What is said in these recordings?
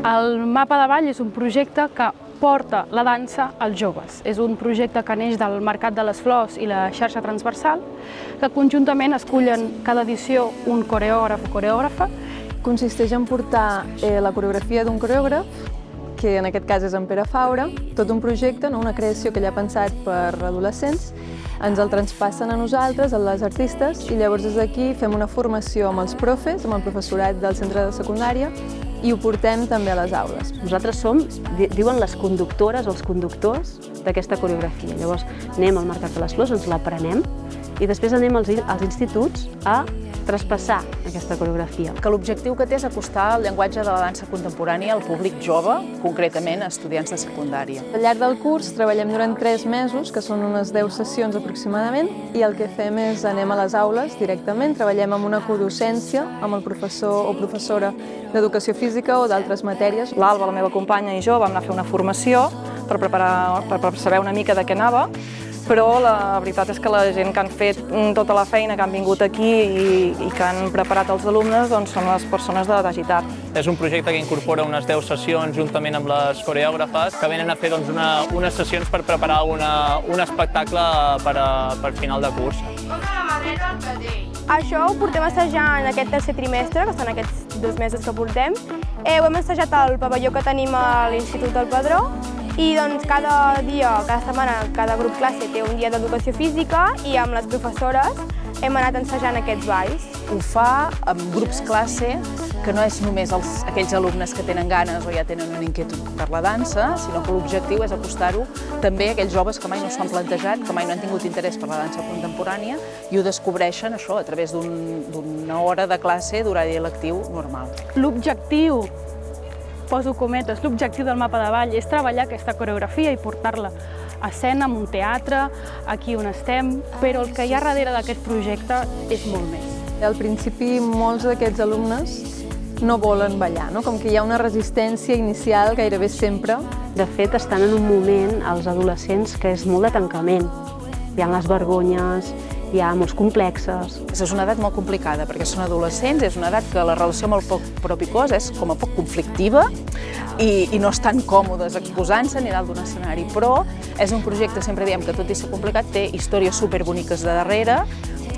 El Mapa de Ball és un projecte que porta la dansa als joves. És un projecte que neix del Mercat de les Flors i la xarxa transversal, que conjuntament escullen cada edició un coreògraf o coreògrafa. Consisteix en portar la coreografia d'un coreògraf, que en aquest cas és en Pere Faura, tot un projecte, una creació que ell ha pensat per adolescents, ens el transpassen a nosaltres, a les artistes, i llavors des d'aquí fem una formació amb els profes, amb el professorat del centre de secundària, i ho portem també a les aules. Nosaltres som, diuen les conductores o els conductors d'aquesta coreografia. Llavors anem al Mercat de les Flors, ens l'aprenem i després anem als instituts a traspassar aquesta coreografia. Que l'objectiu que té és acostar el llenguatge de la dansa contemporània al públic jove, concretament a estudiants de secundària. Al llarg del curs treballem durant 3 mesos, que són unes 10 sessions aproximadament, i el que fem és anem a les aules directament, treballem amb una codocència, amb el professor o professora d'educació física o d'altres matèries. L'Alba, la meva companya, i jo vam anar a fer una formació per saber una mica de què anava, però la veritat és que la gent que han fet tota la feina, que han vingut aquí i que han preparat els alumnes són les persones de Digitar. És un projecte que incorpora unes 10 sessions juntament amb les coreògrafes que venen a fer unes sessions per preparar un espectacle per final de curs. Això ho portem assajant en aquest tercer trimestre, que són aquests 2 mesos que portem. Ho hem assajat al pavelló que tenim a l'Institut del Padró i cada dia, cada setmana, cada grup classe té un dia d'educació física i amb les professores hem anat ensajant aquests balls. Ho fa amb grups classe, que no és només aquells alumnes que tenen ganes o ja tenen una inquietud per la dansa, sinó que l'objectiu és acostar-ho també a aquells joves que mai no s'ho han plantejat, que mai no han tingut interès per la dansa contemporània i ho descobreixen això a través d'una hora de classe d'horari lectiu normal. L'objectiu, poso cometes, l'objectiu del Mapa de Ball és treballar aquesta coreografia i portar-la a escena, en un teatre, aquí on estem, però el que hi ha darrere d'aquest projecte és molt més. Al principi, molts d'aquests alumnes no volen ballar, com que hi ha una resistència inicial gairebé sempre. De fet, estan en un moment, els adolescents, que és molt de tancament. Hi ha les vergonyes, hi ha molts complexes. És una edat molt complicada, perquè són adolescents, és una edat que la relació amb el propi cos és com a poc conflictiva i no estan còmodes exposant-se ni dalt d'un escenari, però és un projecte, sempre diem que tot i ser complicat, té històries superboniques de darrere,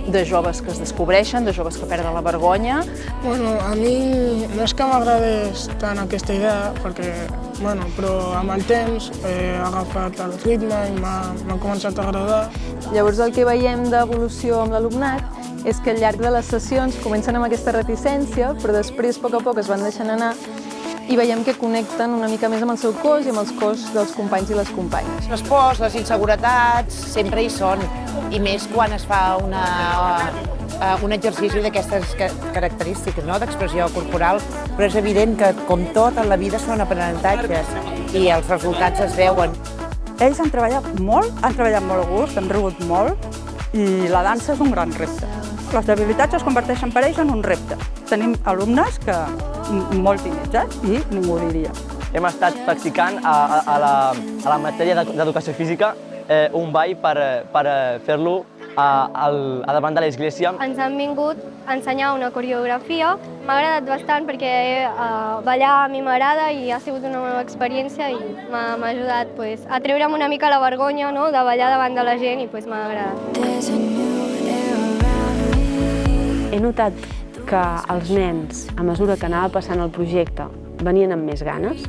de joves que es descobreixen, de joves que perden la vergonya. A mi no és que m'agradés tant aquesta idea, però amb el temps he agafat el ritme i m'ha començat a agradar. Llavors el que veiem d'evolució amb l'alumnat és que al llarg de les sessions comencen amb aquesta reticència, però després, a poc es van deixant anar i veiem que connecten una mica més amb el seu cos i amb els cos dels companys i les companyes. Les pors, les inseguretats, sempre hi són, i més quan es fa un exercici d'aquestes característiques, d'expressió corporal, però és evident que, com tot en la vida, són aprenentatges i els resultats es veuen. Ells han treballat molt a gust, han rigut molt i la dansa és un gran repte. Les debilitats es converteixen per ells en un repte. Tenim alumnes que molt tímids i ningú diria. Hem estat practicant a la matèria d'educació física un ball per fer-lo a davant de l'església. Ens han vingut a ensenyar una coreografia. M'ha agradat bastant perquè ballar a mi m'agrada i ha sigut una nova experiència i m'ha ajudat a treure'm una mica la vergonya de ballar davant de la gent i m'ha agradat. He notat que els nens, a mesura que anava passant el projecte, venien amb més ganes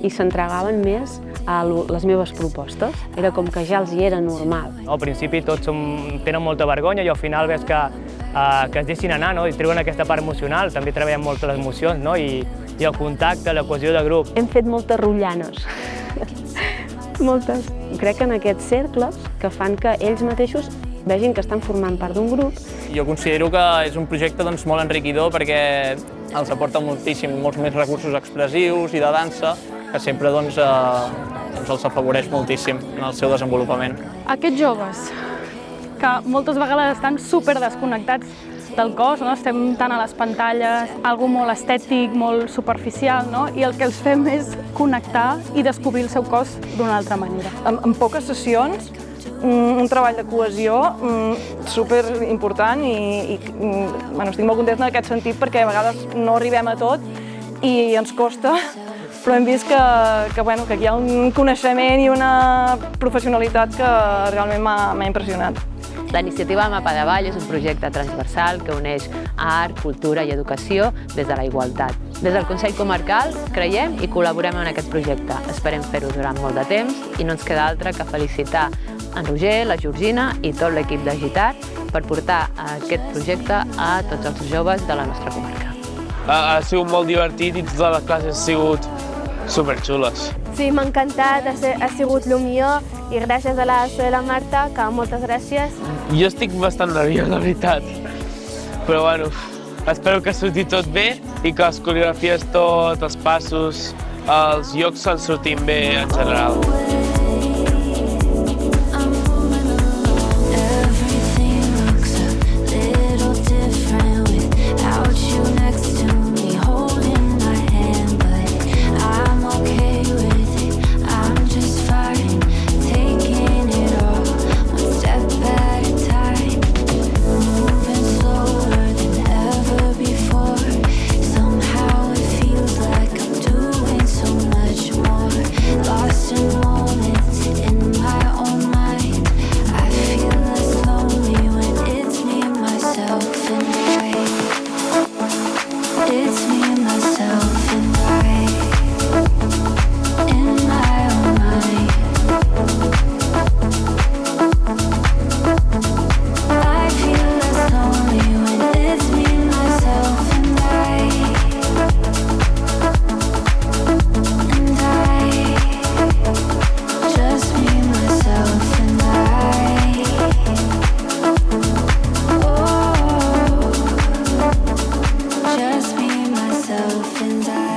i s'entregaven més a les meves propostes. Era com que ja els hi era normal. Al principi tots tenen molta vergonya i al final ves que es deixin anar i treuen aquesta part emocional. També treballem molt les emocions i el contacte, la cohesió de grup. Hem fet moltes rotllanes. Moltes. Crec que en aquests cercles que fan que ells mateixos vegin que estan formant part d'un grup. Jo considero que és un projecte molt enriquidor perquè els aporta molts més recursos expressius i de dansa que sempre els afavoreix moltíssim en el seu desenvolupament. Aquests joves, que moltes vegades estan super desconnectats del cos, estem tant a les pantalles, algo molt estètic, molt superficial, i el que els fem és connectar i descobrir el seu cos d'una altra manera. En poques sessions un treball de cohesió super important i estic molt contenta en aquest sentit perquè a vegades no arribem a tot i ens costa, però hem vist que aquí hi ha un coneixement i una professionalitat que realment m'ha impressionat. La iniciativa Mapa de Vall és un projecte transversal que uneix art, cultura i educació des de la igualtat. Des del Consell Comarcal creiem i col·laborem en aquest projecte. Esperem fer-ho durant molt de temps i no ens queda altre que felicitar en Roger, la Georgina i tot l'equip de Gitar per portar aquest projecte a tots els joves de la nostra comarca. Ha sigut molt divertit i totes les classes han sigut superxules. Sí, m'ha encantat, ha sigut el millor i gràcies a la Zoe i la Marta, que moltes gràcies. Jo estic bastant nerviós, la veritat, però bueno, espero que surti tot bé i que les coreografies, tots els passos, els llocs se'n surtin bé en general. Myself and I